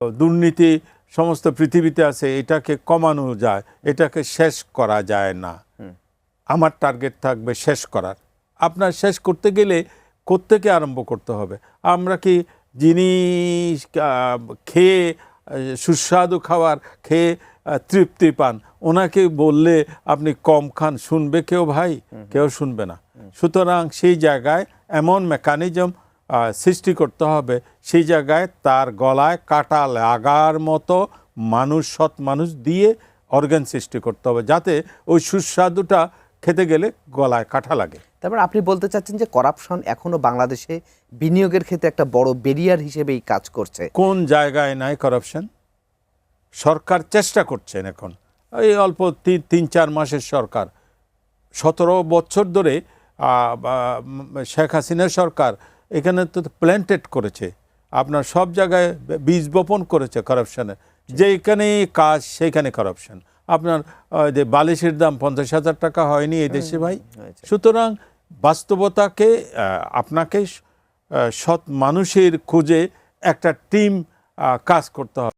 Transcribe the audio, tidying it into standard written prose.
দুর্নীতি সমস্ত পৃথিবীতে আছে, এটাকে কমানো যায়, এটাকে শেষ করা যায় না। আমার টার্গেট থাকবে শেষ করার। আপনার শেষ করতে গেলে কোত্থেকে আরম্ভ করতে হবে? আমরা কি যিনি খেয়ে সুস্বাদু খাবার খেয়ে তৃপ্তি পান, ওনাকে বললে আপনি কম খান, শুনবে কেউ? ভাই, কেউ শুনবে না। সুতরাং সেই জায়গায় এমন মেকানিজম সৃষ্টি করতে হবে, সেই জায়গায় তার গলায় কাটা লাগার মতো মানুষ, সৎ মানুষ দিয়ে অর্গান সৃষ্টি করতে হবে, যাতে ওই সুস্বাদুটা খেতে গেলে গলায় কাটা লাগে। তারপর আপনি বলতে চাচ্ছেন যে করাপশন এখনো বাংলাদেশে বিনিয়োগের ক্ষেত্রে একটা বড় ব্যারিয়ার হিসেবেই কাজ করছে। কোন জায়গায় নাই করাপশন? সরকার চেষ্টা করছেন এখন, এই অল্প 3-4 মাসের সরকার। 17 বছর ধরে শেখ হাসিনার সরকার এখানে তো প্ল্যান্টেড করেছে, আপনার সব জায়গায় বীজ বপন করেছে করাপশনের। যেখানে কাজ সেখানে করাপশন। আপনার যে বালিশের দাম 50,000 টাকা হয়নি এই দেশে ভাই। সুতরাং বাস্তবতাকে আপনাকে সৎ মানুষের খুঁজে একটা টিম কাজ করতে হবে।